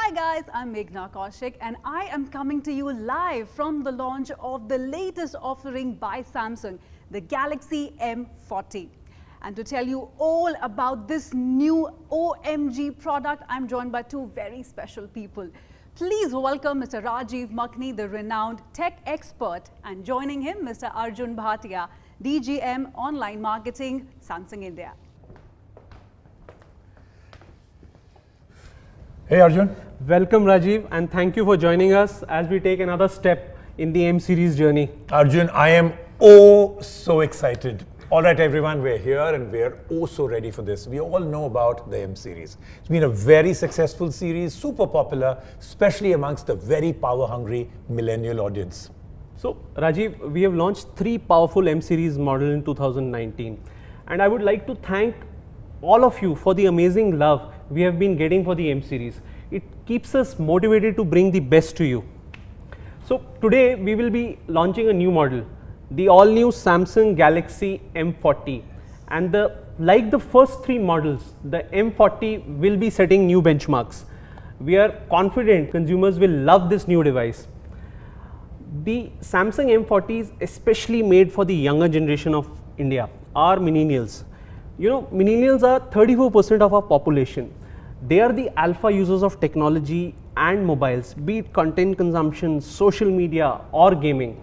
Hi guys, I'm Meghna Kaushik and I am coming to you live from the launch of the latest offering by Samsung, the Galaxy M40. And to tell you all about this new OMG product, I'm joined by two very special people. Please welcome Mr. Rajiv Makhni, the renowned tech expert, and joining him, Mr. Arjun Bhatia, DGM Online Marketing, Samsung India. Hey Arjun. Welcome Rajiv, and thank you for joining us as we take another step in the M series journey. Arjun, I am oh so excited. All right everyone, we're here and we're oh so ready for this. We all know about the M series. It's been a very successful series, super popular, especially amongst the very power hungry millennial audience. So Rajiv, we have launched 3 powerful M series models in 2019, and I would like to thank all of you for the amazing love we have been getting for the M series. It keeps us motivated to bring the best to you. So today we will be launching a new model, the all new Samsung Galaxy M40, and like the first 3 models, the M40 will be setting new benchmarks. We are confident consumers will love this new device. The Samsung M40 is especially made for the younger generation of India, our millennials. You know, millennials are 34% of our population. They are the alpha users of technology and mobiles, be it content consumption, social media or gaming.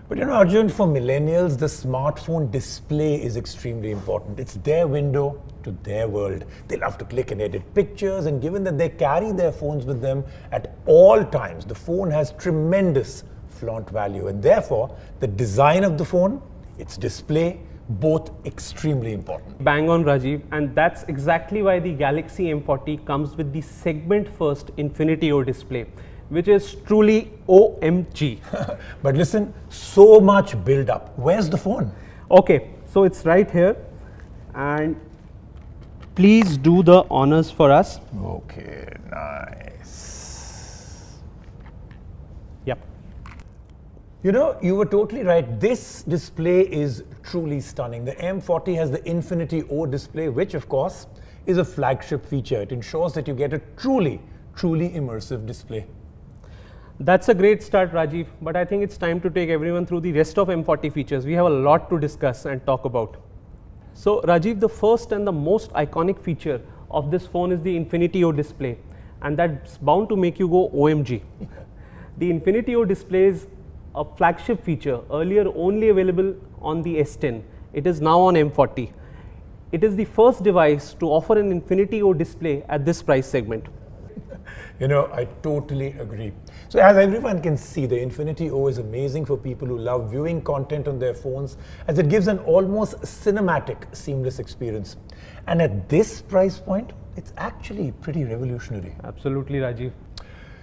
But you know Arjun, for millennials, the smartphone display is extremely important. It's their window to their world. They love to click and edit pictures, and given that they carry their phones with them at all times, the phone has tremendous flaunt value, and therefore the design of the phone, its display, both extremely important. Bang on Rajiv, and that's exactly why the Galaxy M40 comes with the segment first Infinity O display, which is truly OMG. But listen, so much build up. Where's the phone? Okay, so it's right here, and please do the honors for us. Okay, nice. Yep. You know, you were totally right. This display is truly stunning. The M40 has the Infinity O display, which of course is a flagship feature. It ensures that you get a truly immersive display. That's a great start, Rajiv, but I think it's time to take everyone through the rest of M40 features. We have a lot to discuss and talk about. So Rajiv, the first and the most iconic feature of this phone is the Infinity O display, and that's bound to make you go OMG. The Infinity O display is a flagship feature, earlier only available on the S10. It is now on M40. It is the first device to offer an Infinity O display at this price segment. You know, I totally agree. So as everyone can see, the Infinity O is amazing for people who love viewing content on their phones, as it gives an almost cinematic, seamless experience. And at this price point, it's actually pretty revolutionary. Absolutely, Rajiv.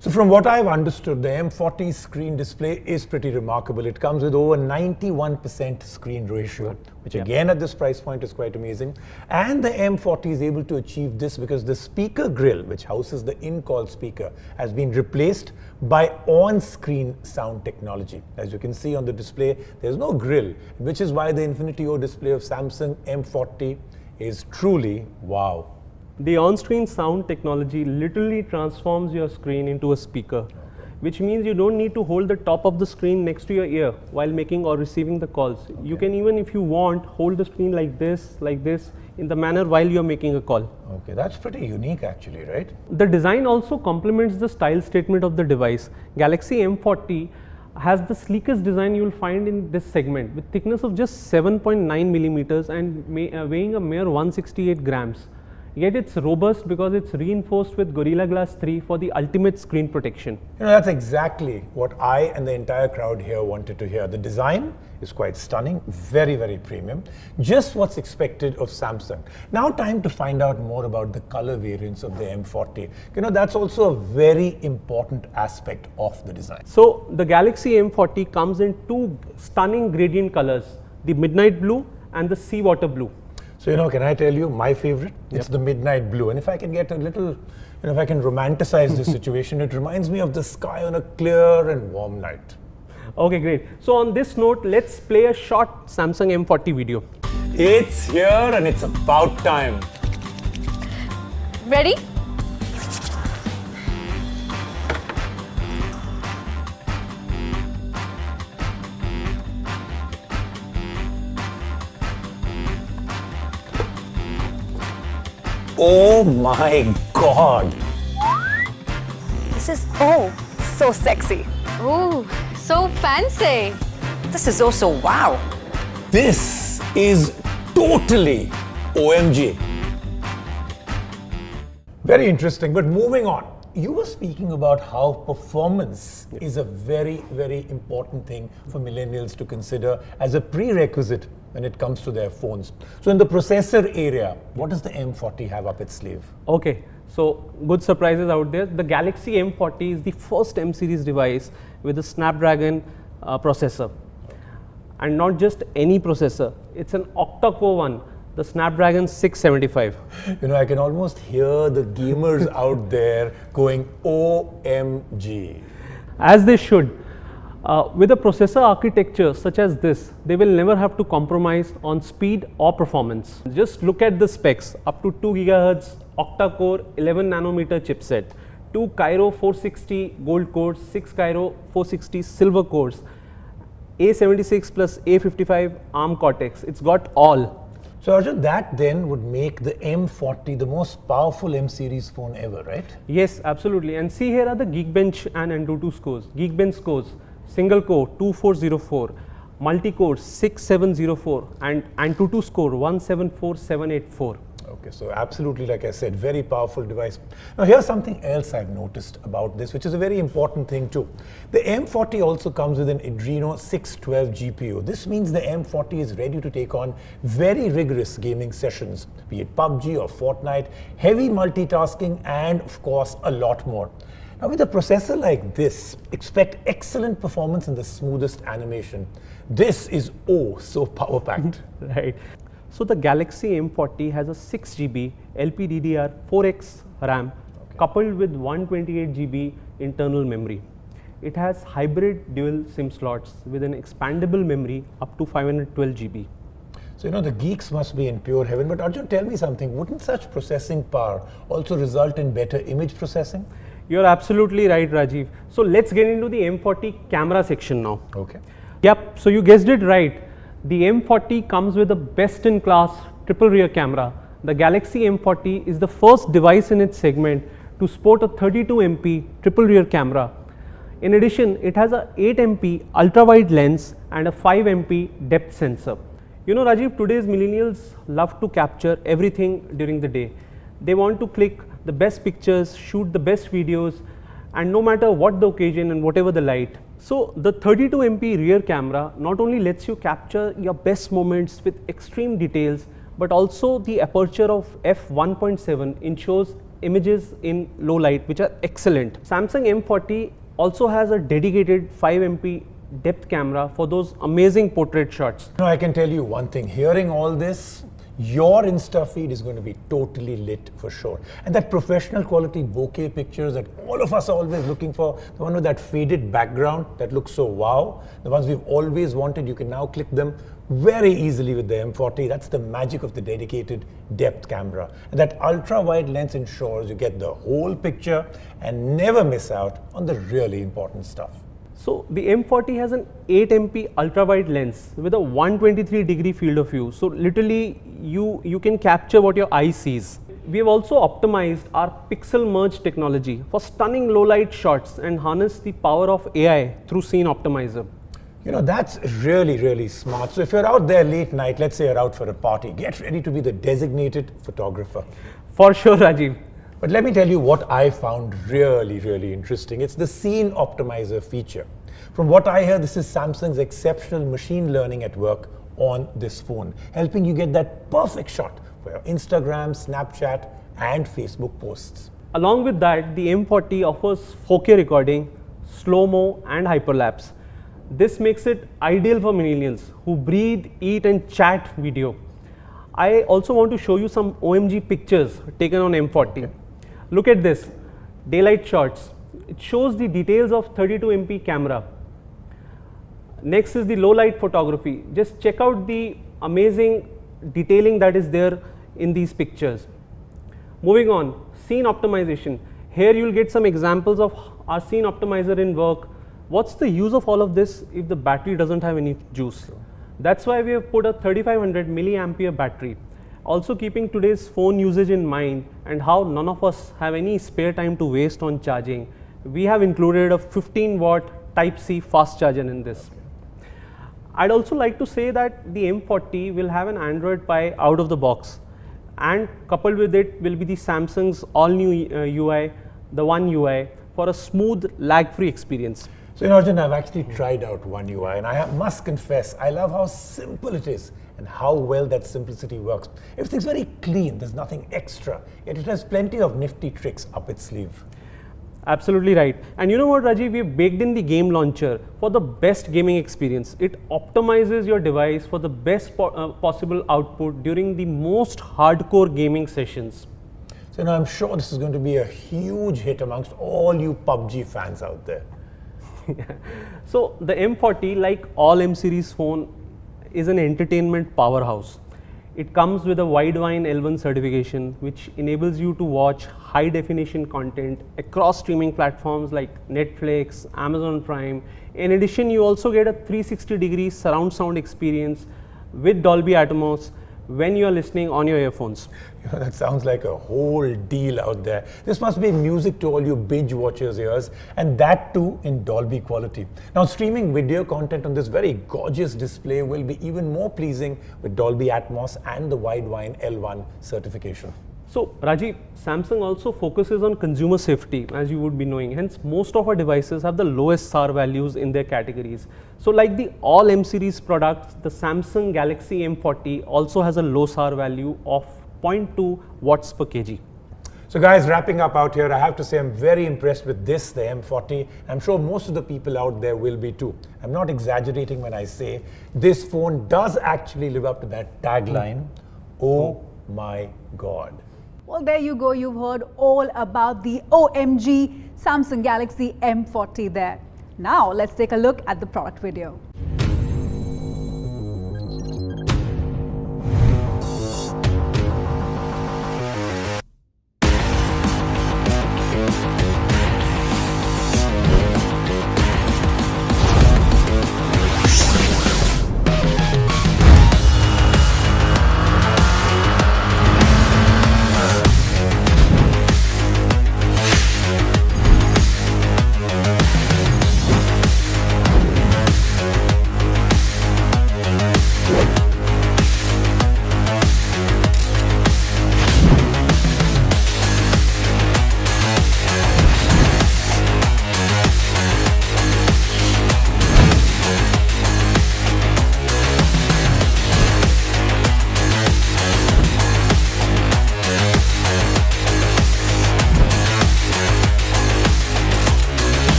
So from what I've understood, the M40 screen display is pretty remarkable. It comes with over 91% screen ratio, which again at this price point is quite amazing. And the M40 is able to achieve this because the speaker grille, which houses the in-call speaker, has been replaced by on-screen sound technology. As you can see on the display, there's no grille, which is why the Infinity O display of Samsung M40 is truly wow. The on-screen sound technology literally transforms your screen into a speaker, which means you don't need to hold the top of the screen next to your ear while making or receiving the calls. You can even, if you want, hold the screen like this, in the manner while you're making a call. Okay, that's pretty unique actually, right? The design also complements the style statement of the device. Galaxy M40 has the sleekest design you will find in this segment, with thickness of just 7.9 millimeters and weighing a mere 168 grams. Yet it's robust because it's reinforced with Gorilla Glass 3 for the ultimate screen protection. You know, that's exactly what I and the entire crowd here wanted to hear. The design is quite stunning, very premium, just what's expected of Samsung. Now time to find out more about the color variants of the M40. You know, that's also a very important aspect of the design. So the Galaxy M40 comes in 2 stunning gradient colors, the midnight blue and the seawater blue. So, you know, can I tell you my favorite? It's the midnight blue. And if I can get a little, you know, if I can romanticize this situation, it reminds me of the sky on a clear and warm night. Okay, great. So on this note, let's play a short Samsung M40 video. It's here and it's about time. Ready? Oh my God. This is, so sexy. Ooh, so fancy. This is also wow. This is totally OMG. Very interesting, but moving on. You were speaking about how performance is a very, very important thing for millennials to consider as a prerequisite when it comes to their phones. So in the processor area, what does the M40 have up its sleeve? Okay, so good surprises out there. The Galaxy M40 is the first M series device with a Snapdragon processor. And not just any processor, it's an octa-core one, the Snapdragon 675. You know, I can almost hear the gamers out there going, OMG. As they should. With a processor architecture such as this, they will never have to compromise on speed or performance. Just look at the specs, up to 2 GHz octa-core 11 nanometer chipset, 2 Cairo 460 gold cores, 6 Cairo 460 silver cores, A76 plus A55 ARM Cortex. It's got all. So Arjun, that then would make the M40 the most powerful M series phone ever, right? Yes, absolutely. And see, here are the Geekbench and Antutu scores. Geekbench scores, single core 2404, multi-core 6704, and Antutu score 174784. Okay, so absolutely, like I said, very powerful device. Now here's something else I've noticed about this, which is a very important thing too. The M40 also comes with an Adreno 612 GPU. This means the M40 is ready to take on very rigorous gaming sessions, be it PUBG or Fortnite, heavy multitasking, and of course, a lot more. Now with a processor like this, expect excellent performance and the smoothest animation. This is so power-packed. Right. So the Galaxy M40 has a 6 GB LPDDR4X RAM coupled with 128 GB internal memory. It has hybrid dual SIM slots with an expandable memory up to 512 GB. So, you know, the geeks must be in pure heaven. But Arjun, tell me something. Wouldn't such processing power also result in better image processing? You're absolutely right, Rajiv. So let's get into the M40 camera section now. Okay. Yep, so you guessed it right. The M40 comes with a best-in-class triple rear camera. The Galaxy M40 is the first device in its segment to sport a 32 MP triple rear camera. In addition, it has a 8 MP ultra-wide lens and a 5 MP depth sensor. You know, Rajiv, today's millennials love to capture everything during the day. They want to click the best pictures, shoot the best videos, and no matter what the occasion and whatever the light. So the 32 MP rear camera not only lets you capture your best moments with extreme details, but also the aperture of f1.7 ensures images in low light, which are excellent. Samsung M40 also has a dedicated 5 MP depth camera for those amazing portrait shots. Now I can tell you one thing, hearing all this, your Insta feed is going to be totally lit for sure. And that professional quality bokeh pictures that all of us are always looking for, the one with that faded background that looks so wow, the ones we've always wanted, you can now click them very easily with the M40. That's the magic of the dedicated depth camera. And that ultra wide lens ensures you get the whole picture and never miss out on the really important stuff. So the M40 has an 8 MP ultra-wide lens with a 123-degree field of view. So literally you can capture what your eye sees. We have also optimized our pixel merge technology for stunning low-light shots and harness the power of AI through Scene Optimizer. You know, that's really, really smart. So if you're out there late night, let's say you're out for a party, get ready to be the designated photographer. For sure, Rajiv. But let me tell you what I found really, really interesting. It's the Scene Optimizer feature. From what I hear, this is Samsung's exceptional machine learning at work on this phone, helping you get that perfect shot for your Instagram, Snapchat, and Facebook posts. Along with that, the M40 offers 4K recording, slow-mo, and hyperlapse. This makes it ideal for millennials who breathe, eat, and chat video. I also want to show you some OMG pictures taken on M40. Okay. Look at this, daylight shots. It shows the details of 32 MP camera. Next is the low light photography. Just check out the amazing detailing that is there in these pictures. Moving on, scene optimization. Here you will get some examples of our scene optimizer in work. What's the use of all of this if the battery doesn't have any juice? That's why we have put a 3500 milliampere battery. Also keeping today's phone usage in mind and how none of us have any spare time to waste on charging, we have included a 15-watt Type-C fast charger in this. I'd also like to say that the M40 will have an Android Pie out of the box, and coupled with it will be the Samsung's all-new UI, the One UI, for a smooth, lag-free experience. So, Arjun, I've actually tried out One UI, and I must confess, I love how simple it is and how well that simplicity works. Everything's very clean, there's nothing extra, yet it has plenty of nifty tricks up its sleeve. Absolutely right. And you know what, Rajiv, we've baked in the game launcher for the best gaming experience. It optimizes your device for the best possible output during the most hardcore gaming sessions. So now I'm sure this is going to be a huge hit amongst all you PUBG fans out there. So the M40, like all M series phone, is an entertainment powerhouse. It comes with a Widevine L1 certification, which enables you to watch high definition content across streaming platforms like Netflix, Amazon Prime. In addition, you also get a 360-degree surround sound experience with Dolby Atmos when you are listening on your earphones. You know, that sounds like a whole deal out there. This must be music to all you binge watchers' ears, and that too in Dolby quality. Now, streaming video content on this very gorgeous display will be even more pleasing with Dolby Atmos and the Widevine L1 certification. So, Rajiv, Samsung also focuses on consumer safety, as you would be knowing. Hence, most of our devices have the lowest SAR values in their categories. So, like the all M series products, the Samsung Galaxy M40 also has a low SAR value of 0.2 watts per kg. So guys, wrapping up out here, I have to say I'm very impressed with this, the M40. I'm sure most of the people out there will be too. I'm not exaggerating when I say this phone does actually live up to that tagline, oh my God. Well, there you go. You've heard all about the OMG Samsung Galaxy M40 there. Now, let's take a look at the product video.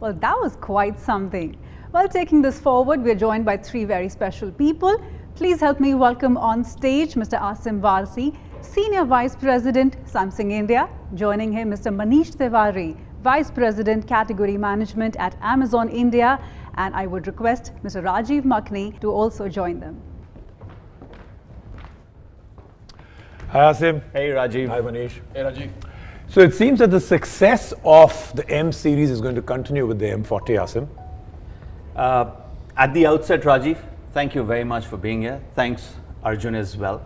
Well, that was quite something. Well, taking this forward, we're joined by three very special people. Please help me welcome on stage Mr. Asim Varsi, Senior Vice President, Samsung India. Joining him, Mr. Manish Tiwari, Vice President, Category Management at Amazon India. And I would request Mr. Rajiv Makhni to also join them. Hi Asim. Hey Rajiv. Hi Manish. Hey Rajiv. So it seems that the success of the M series is going to continue with the M40, Asim. At the outset, Rajiv, thank you very much for being here. Thanks, Arjun, as well.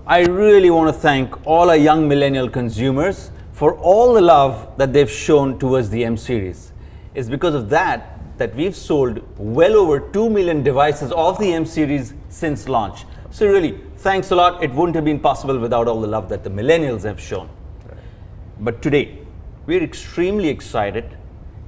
I really want to thank all our young millennial consumers for all the love that they've shown towards the M series. It's because of that we've sold well over 2 million devices of the M series since launch. So really, thanks a lot. It wouldn't have been possible without all the love that the millennials have shown. But today, we're extremely excited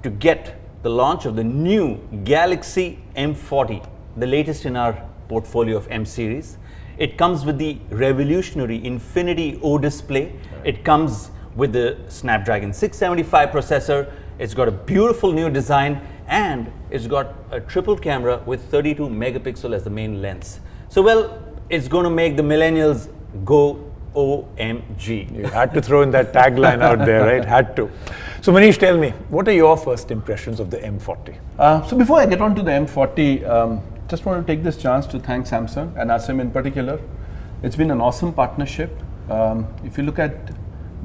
to get the launch of the new Galaxy M40, the latest in our portfolio of M series. It comes with the revolutionary Infinity O display. It comes with the Snapdragon 675 processor, It's got a beautiful new design, and it's got a triple camera with 32 megapixel as the main lens. So, well, it's going to make the millennials go OMG. You had to throw in that tagline out there, right? Had to. So Manish, tell me, what are your first impressions of the M40? So before I get on to the M40, just want to take this chance to thank Samsung and Asim in particular. It's been an awesome partnership. If you look at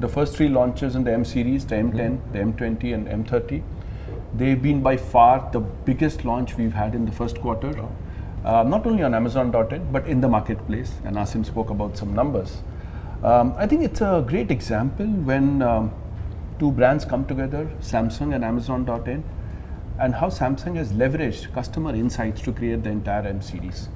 the first three launches in the M series, the M10, the M20 and M30, they've been by far the biggest launch we've had in the first quarter. Not only on Amazon.in, but in the marketplace, and Asim spoke about some numbers. I think it's a great example when two brands come together, Samsung and Amazon.in, and how Samsung has leveraged customer insights to create the entire M series.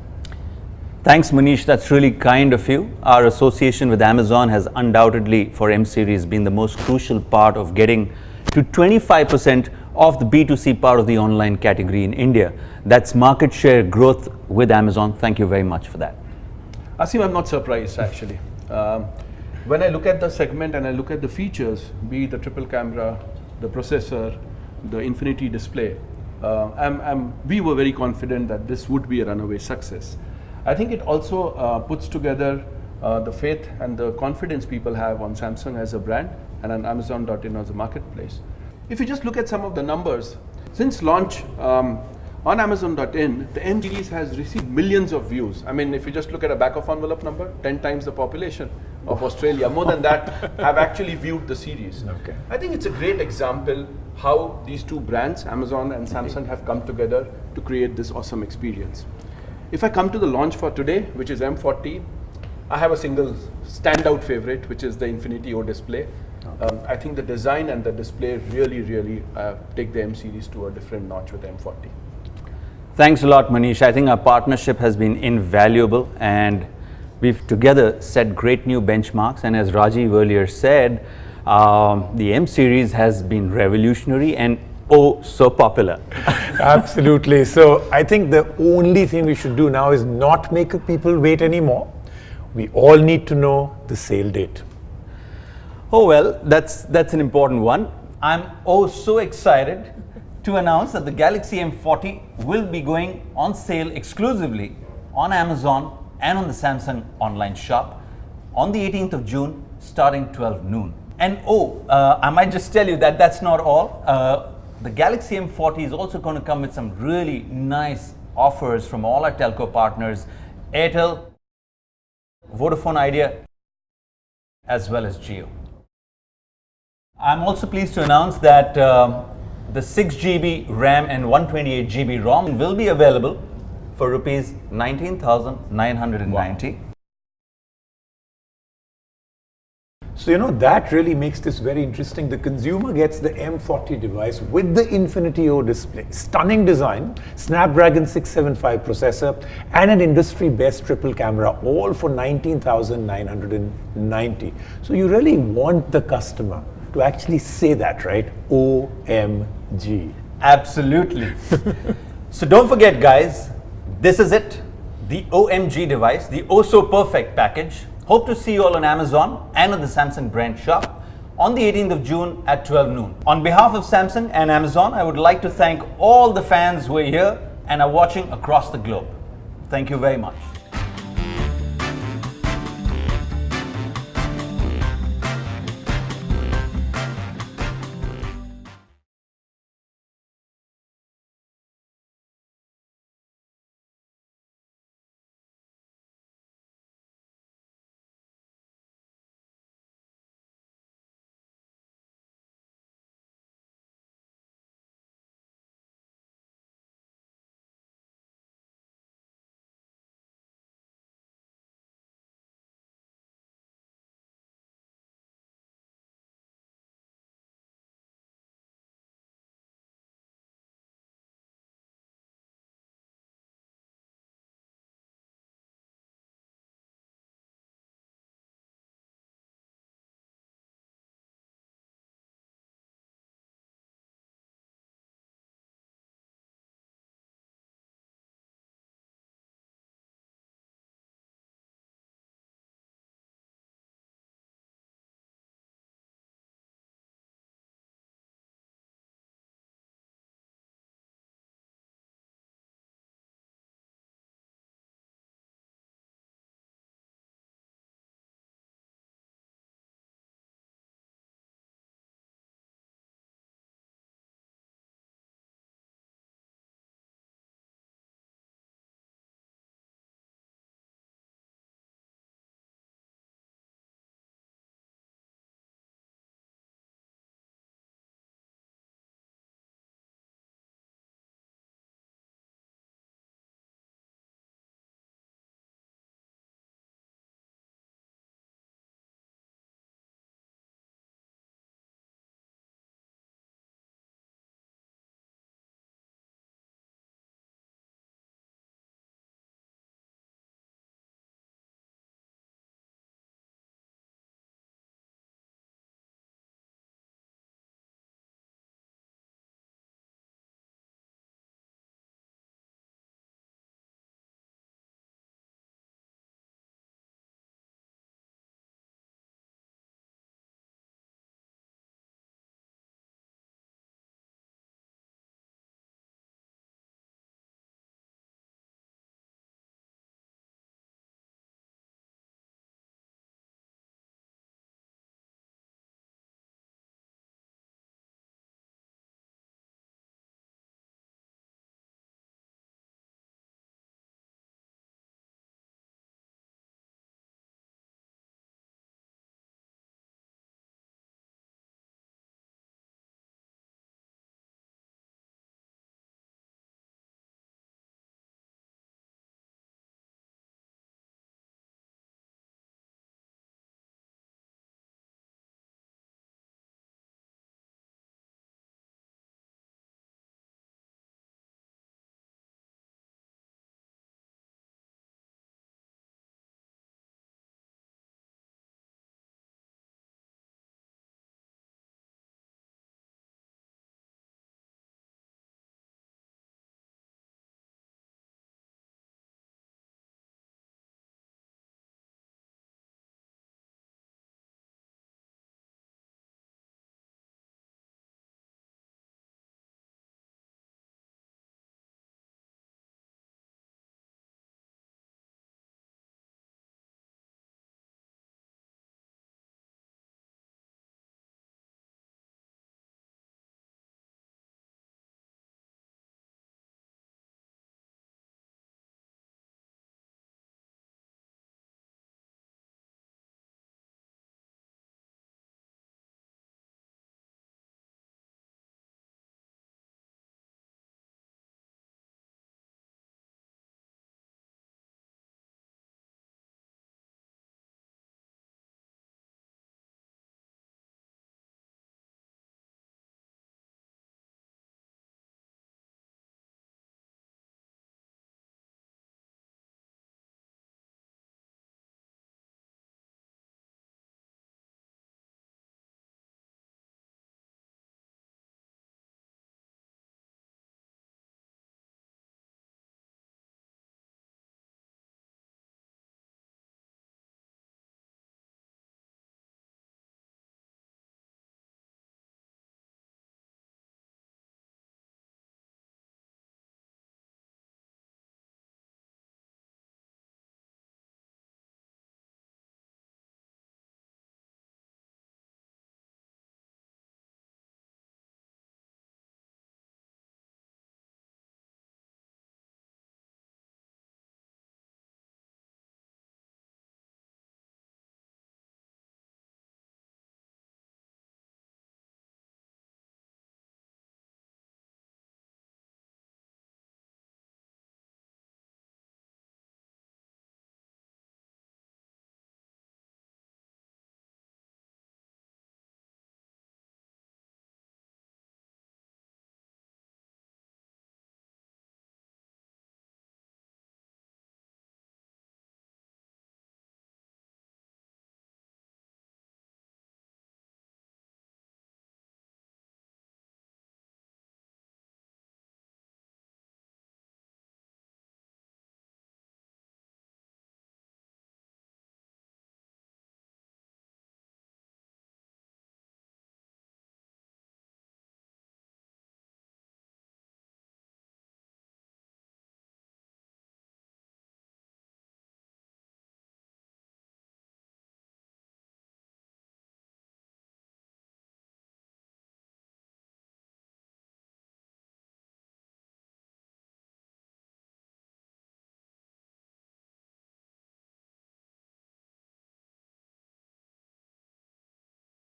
Thanks, Manish. That's really kind of you. Our association with Amazon has undoubtedly, for M series, been the most crucial part of getting to 25% of the B2C part of the online category in India. That's market share growth with Amazon. Thank you very much for that. Asim, I'm not surprised actually. When I look at the segment and I look at the features, be it the triple camera, the processor, the infinity display, we were very confident that this would be a runaway success. I think it also puts together the faith and the confidence people have on Samsung as a brand and on Amazon.in as a marketplace. If you just look at some of the numbers, since launch on Amazon.in, the M series has received millions of views. I mean, if you just look at a back of envelope number, 10 times the population of Australia, more than that, have actually viewed the series. Okay. I think it's a great example how these two brands, Amazon and Samsung, have come together to create this awesome experience. If I come to the launch for today, which is M40, I have a single standout favorite, which is the Infinity O display. I think the design and the display really take the M series to a different notch with M40. Thanks a lot, Manish. I think our partnership has been invaluable, and we've together set great new benchmarks. And as Rajiv earlier said, the M series has been revolutionary and oh so popular. Absolutely. So I think the only thing we should do now is not make people wait anymore. We all need to know the sale date. Oh well, that's an important one. I'm oh so excited to announce that the Galaxy M40 will be going on sale exclusively on Amazon and on the Samsung online shop on the 18th of June starting 12 noon. And I might just tell you that that's not all. The Galaxy M40 is also going to come with some really nice offers from all our telco partners, Airtel, Vodafone Idea, as well as Jio. I'm also pleased to announce that the 6GB RAM and 128GB ROM will be available for rupees 19,990. Wow. So, you know, that really makes this very interesting. The consumer gets the M40 device with the Infinity O display, stunning design, Snapdragon 675 processor, and an industry-best triple camera, all for 19,990. So you really want the customer to actually say that, right? OMG. Absolutely. So don't forget, guys, this is it, the OMG device, the oh so perfect package. Hope to see you all on Amazon and on the Samsung brand shop on the 18th of June at 12 noon. On behalf of Samsung and Amazon, I would like to thank all the fans who are here and are watching across the globe. Thank you very much.